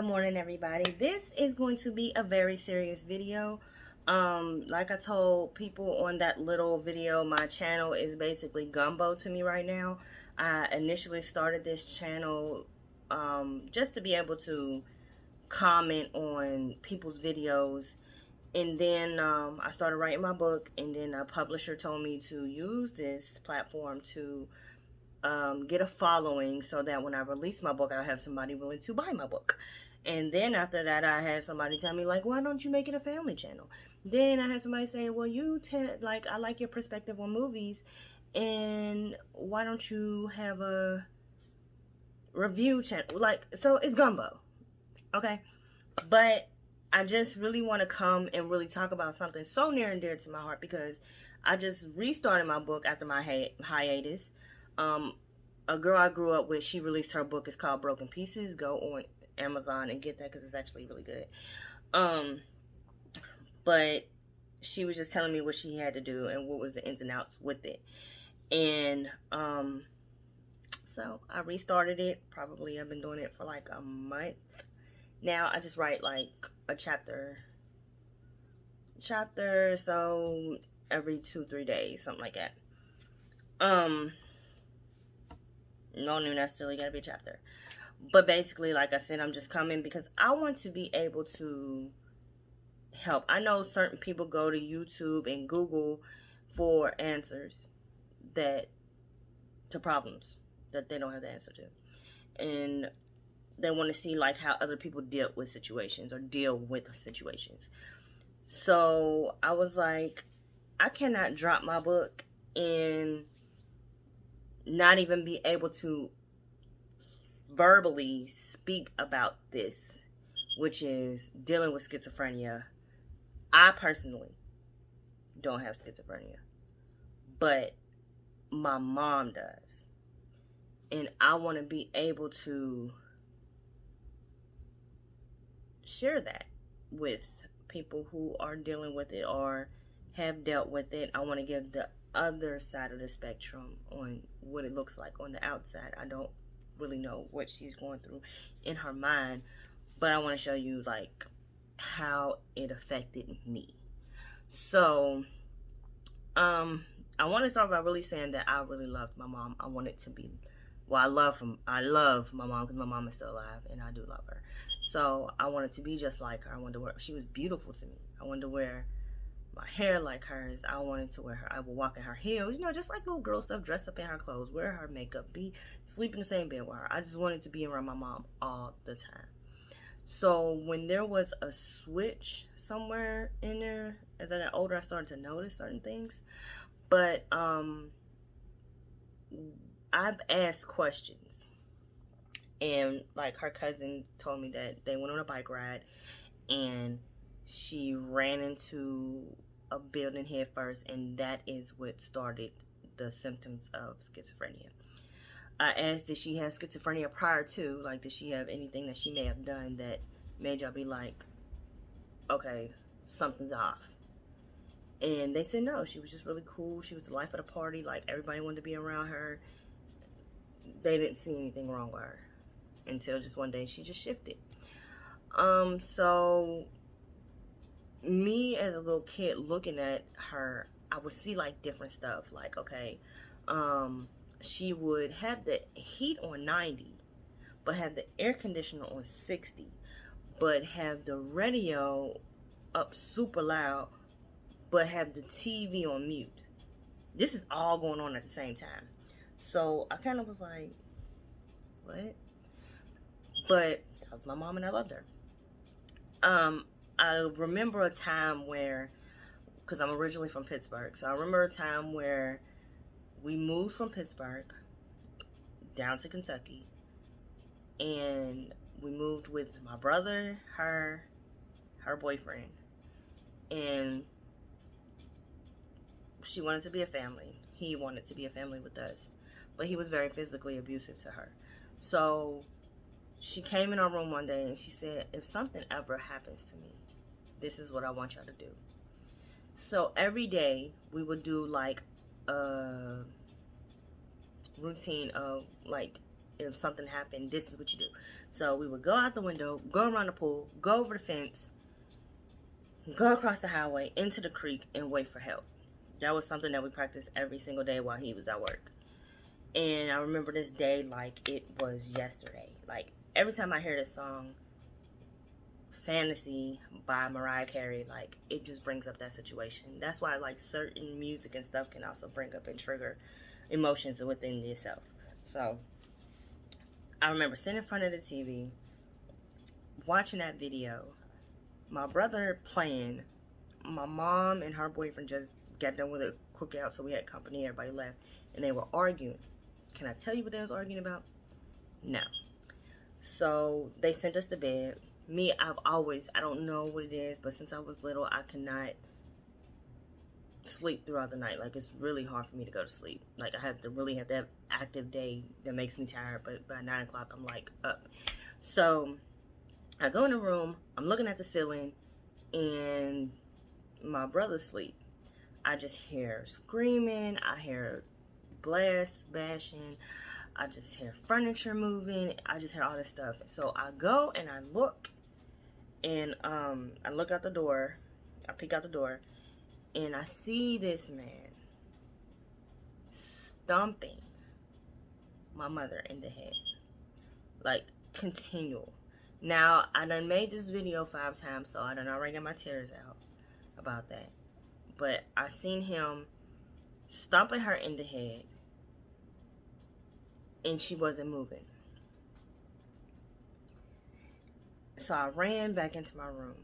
morning, everybody. This is going to be a very serious video. Like I told people on that little video, my channel is basically gumbo to me right now. I initially started this channel just to be able to comment on people's videos, and then I started writing my book, and then a publisher told me to use this platform to get a following so that when I release my book, I'll have somebody willing to buy my book. And then after that, I had somebody tell me, like, why don't you make it a family channel? Then I had somebody say, well, I like your perspective on movies, and why don't you have a review channel? Like, so it's gumbo, okay? But I just really want to come and really talk about something so near and dear to my heart, because I just restarted my book after my hiatus. A girl I grew up with, she released her book. It's called Broken Pieces. Go on Amazon and get that because it's actually really good. But she was just telling me what she had to do and what was the ins and outs with it. And so I restarted it. Probably I've been doing it for like a month now. I just write like a chapter, so every 2-3 days, something like that. Don't even necessarily gotta be a chapter, but basically, like I said, I'm just coming because I want to be able to help. I know certain people go to YouTube and Google for answers to problems that they don't have the answer to, and they want to see like how other people deal with situations. So I was like, I cannot drop my book and not even be able to verbally speak about this, which is dealing with schizophrenia. I personally don't have schizophrenia, but my mom does. And I want to be able to share that with people who are dealing with it or have dealt with it. I want to give the other side of the spectrum on what it looks like on the outside. I don't really know what she's going through in her mind, but I want to show you like how it affected me. So I want to start by really saying that I really loved my mom. I wanted to be, well, I love my mom because my mom is still alive and I do love her. So I wanted to be just like her. I wanted to wear, she was beautiful to me. I wanted to wear my hair like hers. I wanted to wear her, I would walk in her heels, just like little girl stuff, dress up in her clothes, wear her makeup, sleep in the same bed with her. I just wanted to be around my mom all the time. So when there was a switch somewhere in there, as I got older, I started to notice certain things. But I've asked questions, and like her cousin told me that they went on a bike ride and she ran into a building head first, and that is what started the symptoms of schizophrenia. I asked, did she have schizophrenia prior to? Like, did she have anything that she may have done that made y'all be like, okay, something's off? And they said no, she was just really cool. She was the life of the party. Like, everybody wanted to be around her. They didn't see anything wrong with her until just one day she just shifted. So me as a little kid looking at her, I would see like different stuff. Like, okay, she would have the heat on 90, but have the air conditioner on 60, but have the radio up super loud, but have the TV on mute. This is all going on at the same time. So I kind of was like, what? But that was my mom and I loved her. I remember a time where, because I'm originally from Pittsburgh, so I remember a time where we moved from Pittsburgh down to Kentucky, and we moved with my brother, her boyfriend, and she wanted to be a family. He wanted to be a family with us, but he was very physically abusive to her. So she came in our room one day and she said, if something ever happens to me, this is what I want y'all to do. So every day we would do like a routine of like if something happened, this is what you do. So we would go out the window, go around the pool, go over the fence, go across the highway into the creek, and wait for help. That was something that we practiced every single day while he was at work. And I remember this day like it was yesterday. Like, every time I hear this song, Fantasy by Mariah Carey, like, it just brings up that situation. That's why, like, certain music and stuff can also bring up and trigger emotions within yourself. So I remember sitting in front of the TV, watching that video, my brother playing, my mom and her boyfriend just got done with a cookout, so we had company, everybody left, and they were arguing. Can I tell you what they was arguing about? No. So they sent us to bed. Me, I don't know what it is, but since I was little, I cannot sleep throughout the night. Like, it's really hard for me to go to sleep. Like, I have to have active day that makes me tired, but by 9 o'clock, I'm like up. So I go in the room, I'm looking at the ceiling, and my brother's asleep. I just hear screaming, I hear glass bashing, I just hear furniture moving, I just hear all this stuff. So I go and I look, and I look out the door, I peek out the door, and I see this man stomping my mother in the head, like, continual. Now, I done made this video 5 times, so I done already got my tears out about that. But I seen him stomping her in the head, and she wasn't moving. So I ran back into my room,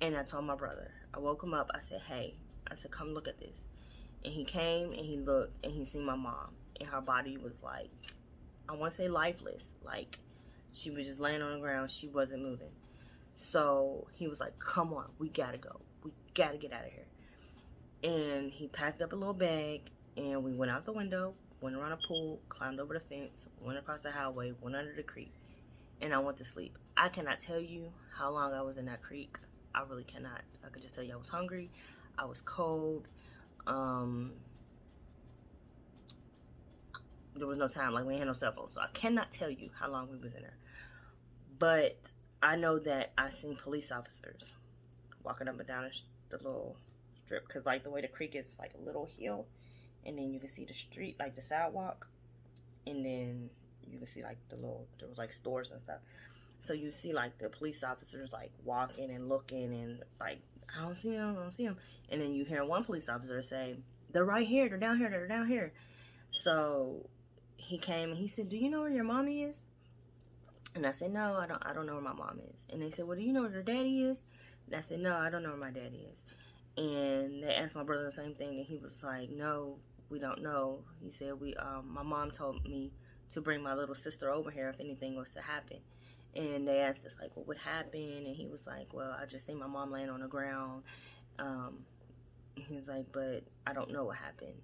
and I told my brother. I woke him up. I said, hey, I said, come look at this. And he came, and he looked, and he seen my mom, and her body was like, I want to say lifeless. Like, she was just laying on the ground. She wasn't moving. So he was like, come on, we gotta go. We gotta get out of here. And he packed up a little bag, and we went out the window, went around the pool, climbed over the fence, went across the highway, went under the creek, and I went to sleep. I cannot tell you how long I was in that creek. I really cannot. I could just tell you I was hungry, I was cold. There was no time, like, we ain't had no cell phone, so I cannot tell you how long we was in there. But I know that I seen police officers walking up and down the little strip, because, like, the way the creek is, like, a little hill, and then you can see the street, like the sidewalk, and then you can see, like, there was, like, stores and stuff. So you see, like, the police officers, like, walking and looking, and, like, I don't see them, and then you hear one police officer say, they're right here, they're down here, they're down here. So he came and he said, do you know where your mommy is? And I said, no, I don't know where my mom is. And they said, well, do you know where your daddy is? And I said, no, I don't know where my daddy is. And they asked my brother the same thing, and he was like, no, we don't know. He said, my mom told me to bring my little sister over here if anything was to happen. And they asked us, like, well, what happened? And he was like, well, I just seen my mom laying on the ground. He was like, but I don't know what happened.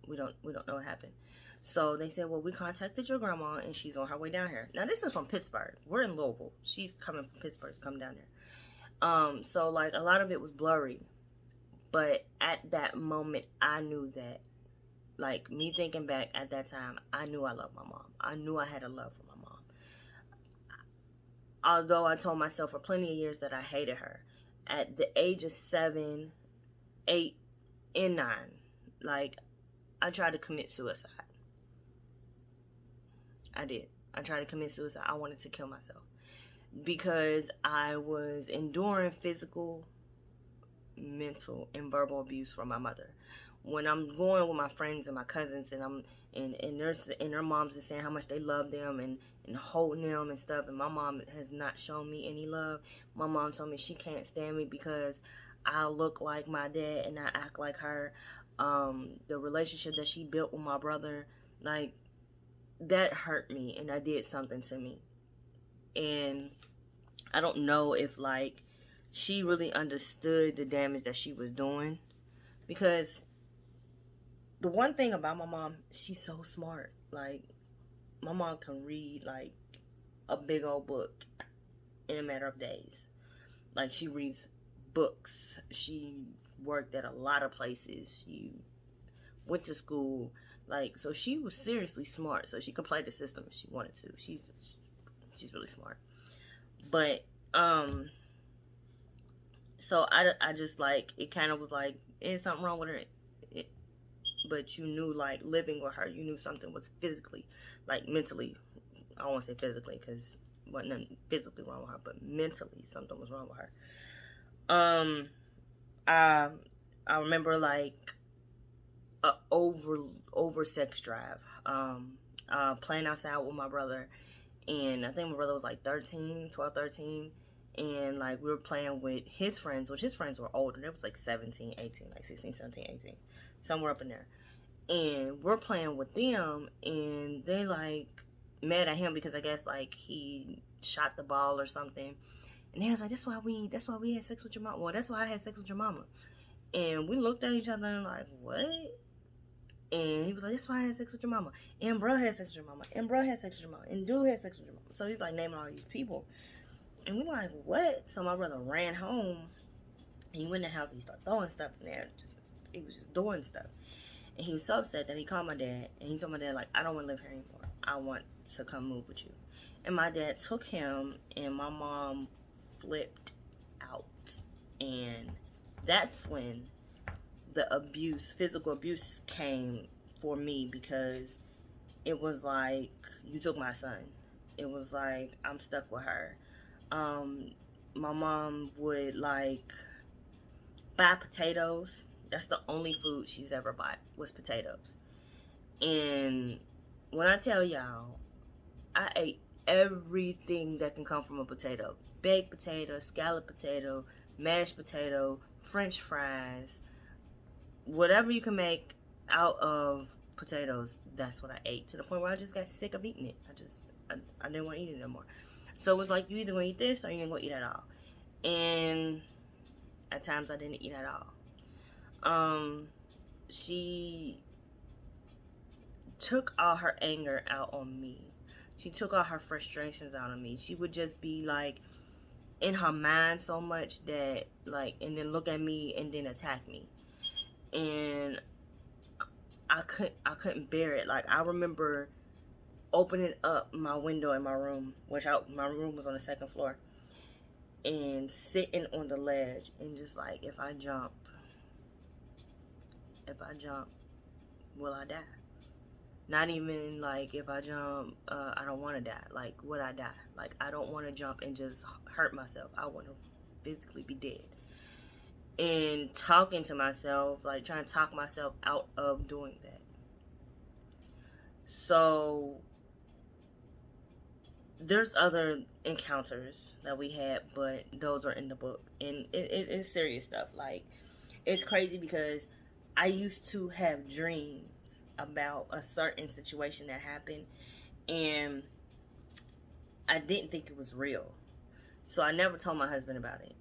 We don't know what happened. So they said, well, we contacted your grandma, and she's on her way down here. Now, this is from Pittsburgh. We're in Louisville. She's coming from Pittsburgh to come down there. So, like, a lot of it was blurry. But at that moment, I knew that, like, me thinking back at that time, I knew I loved my mom. I knew I had a love for my mom. Although I told myself for plenty of years that I hated her. At the age of 7, 8, and 9, like, I tried to commit suicide. I did. I tried to commit suicide. I wanted to kill myself because I was enduring physical, mental, and verbal abuse from my mother. When I'm going with my friends and my cousins, and their moms are saying how much they love them and holding them and stuff, and my mom has not shown me any love. My mom told me she can't stand me because I look like my dad and I act like her. The relationship that she built with my brother, like, that hurt me, and that did something to me. And I don't know if, like, she really understood the damage that she was doing, because the one thing about my mom, she's so smart. Like, my mom can read, like, a big old book in a matter of days. Like, she reads books. She worked at a lot of places. She went to school. Like, so she was seriously smart. So she could play the system if she wanted to. She's really smart. But so I just like, it kind of was like, is something wrong with her? But you knew, like, living with her, you knew something was physically, like, mentally, I don't want to say physically because wasn't nothing physically wrong with her, but mentally something was wrong with her. I remember, like, a over sex drive. Playing outside with my brother, and I think my brother was like 12, 13, and like we were playing with his friends, which his friends were older. They was like 17, 18, like 16, 17, 18, somewhere up in there. And we're playing with them, and they like mad at him because I guess like he shot the ball or something. And they was like, that's why we had sex with your mama. Well, that's why I had sex with your mama. And we looked at each other and like, what? And he was like, that's why I had sex with your mama. And bro had sex with your mama. And bro had sex with your mama. And dude had sex with your mama. So he's like naming all these people. And we like, what? So my brother ran home. And he went in the house and he started throwing stuff in there. He was just doing stuff. And he was so upset that he called my dad. And he told my dad, like, I don't want to live here anymore. I want to come move with you. And my dad took him, and my mom flipped out. And that's when the abuse, physical abuse, came for me, because it was like, you took my son. It was like, I'm stuck with her. My mom would like buy potatoes. That's the only food she's ever bought, was potatoes. And when I tell y'all, I ate everything that can come from a potato. Baked potato, scalloped potato, mashed potato, french fries, whatever you can make out of potatoes, that's what I ate, to the point where I just got sick of eating it. I didn't want to eat it no more. So it was like, you either going to eat this or you ain't going to eat at all. And at times I didn't eat at all. She took all her anger out on me. She took all her frustrations out on me. She would just be like in her mind so much that like, and then look at me and then attack me. And I couldn't bear it. Like, I remember opening up my window in my room, my room was on the second floor, and sitting on the ledge and just like, if I jump, will I die? Not even like, if I jump, I don't want to die. Like, would I die? Like, I don't want to jump and just hurt myself. I want to physically be dead. And talking to myself, like trying to talk myself out of doing that. So there's other encounters that we had, but those are in the book. And it's serious stuff. Like, it's crazy because I used to have dreams about a certain situation that happened, and I didn't think it was real. So I never told my husband about it.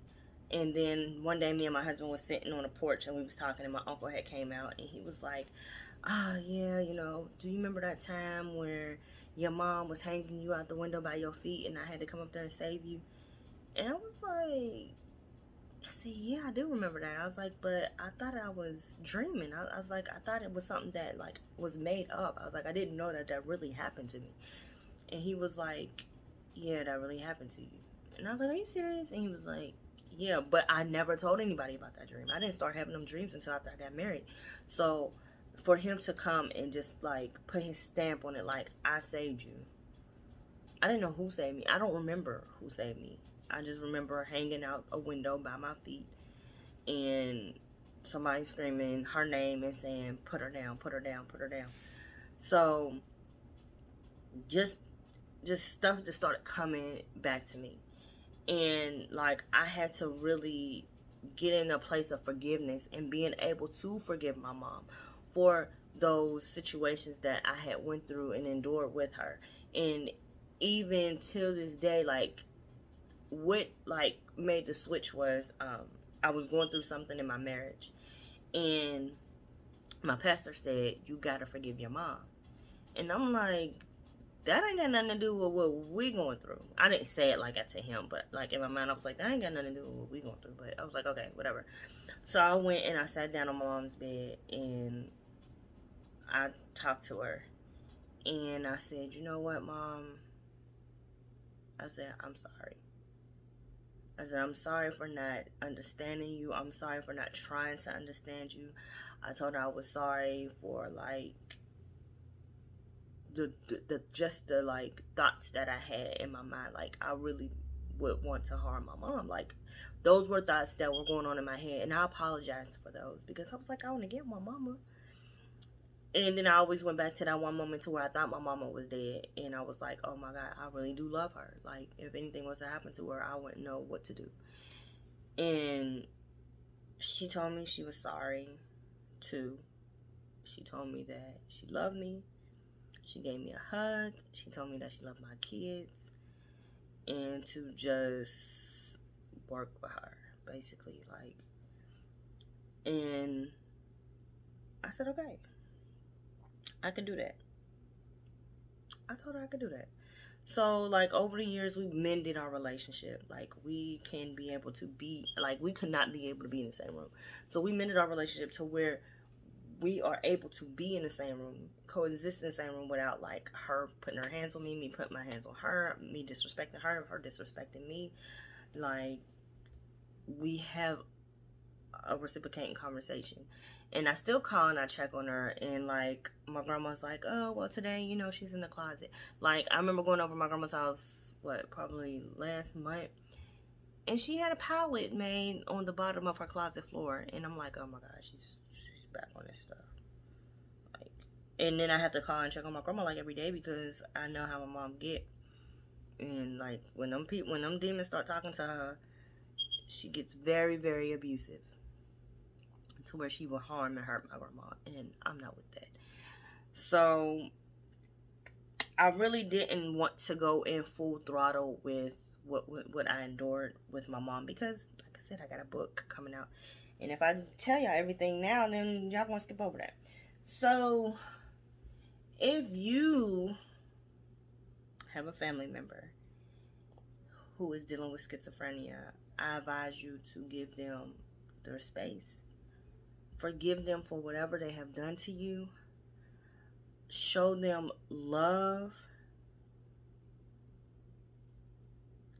And then one day, me and my husband was sitting on a porch, and we was talking, and my uncle had came out, and he was like, yeah, you know, do you remember that time where your mom was hanging you out the window by your feet, and I had to come up there and save you? And I was like, I said, yeah, I do remember that. I was like, but I thought I was dreaming. I was like, I thought it was something that, like, was made up. I was like, I didn't know that really happened to me. And he was like, yeah, that really happened to you. And I was like, are you serious? And he was like, yeah, but I never told anybody about that dream. I didn't start having them dreams until after I got married. So for him to come and just like put his stamp on it, like, I saved you. I didn't know who saved me. I don't remember who saved me. I just remember hanging out a window by my feet and somebody screaming her name and saying, put her down, put her down, put her down. So just stuff just started coming back to me. And like, I had to really get in a place of forgiveness and being able to forgive my mom for those situations that I had went through and endured with her. And even till this day, like, what like made the switch was I was going through something in my marriage, and my pastor said, you gotta forgive your mom. And I'm like, that ain't got nothing to do with what we going through. I didn't say it like that to him, but like in my mind I was like, that ain't got nothing to do with what we going through. But I was like, okay, whatever. So I went and I sat down on my mom's bed, and I talked to her and I said, you know what, Mom? I said, I'm sorry. I said, I'm sorry for not understanding you. I'm sorry for not trying to understand you. I told her I was sorry for like the just the like thoughts that I had in my mind. Like I really would want to harm my mom. Like those were thoughts that were going on in my head, and I apologized for those because I was like, I want to get my mama. And then I always went back to that one moment to where I thought my mama was dead, and I was like, oh my God, I really do love her. Like if anything was to happen to her, I wouldn't know what to do. And she told me she was sorry too. She told me that she loved me. She gave me a hug. She told me that she loved my kids and to just work with her, basically. Like, and I said, okay, I can do that. I told her I could do that. So, like, over the years, we've mended our relationship. Like, we can be able to be, like, we could not be able to be in the same room. So, we mended our relationship to where we are able to be in the same room, coexist in the same room without, like, her putting her hands on me putting my hands on her, me disrespecting her disrespecting me. Like, we have a reciprocating conversation. And I still call and I check on her, and like my grandma's like, oh well, today, you know, she's in the closet. Like I remember going over to my grandma's house, what, probably last month, and she had a pallet made on the bottom of her closet floor, and I'm like, oh my God, she's back on this stuff. Like, and then I have to call and check on my grandma like every day because I know how my mom get, and like when them demons start talking to her, she gets very, very abusive, to where she will harm and hurt my grandma, and I'm not with that. So I really didn't want to go in full throttle with what I endured with my mom because, like I said, I got a book coming out, and if I tell y'all everything now, then y'all gonna skip over that. So if you have a family member who is dealing with schizophrenia, I advise you to give them their space. Forgive them for whatever they have done to you. Show them love.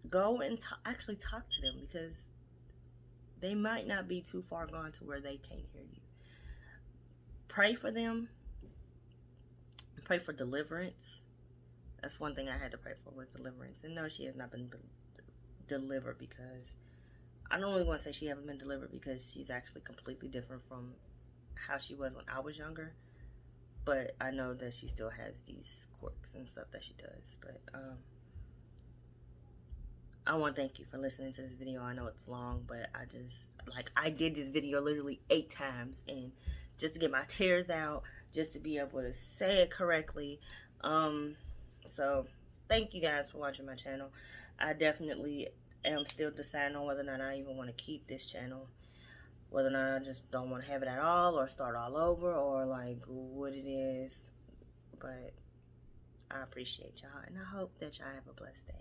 Go and actually talk to them because they might not be too far gone to where they can't hear you. Pray for them. Pray for deliverance. That's one thing I had to pray for, was deliverance. And no, she has not been delivered, because I don't really want to say she hasn't been delivered, because she's actually completely different from how she was when I was younger. But I know that she still has these quirks and stuff that she does. But I want to thank you for listening to this video. I know it's long, but I did this video literally 8 times, and just to get my tears out, just to be able to say it correctly. So thank you guys for watching my channel. I definitely am still deciding on whether or not I even want to keep this channel, whether or not I just don't want to have it at all, or start all over, or like what it is. But I appreciate y'all, and I hope that y'all have a blessed day.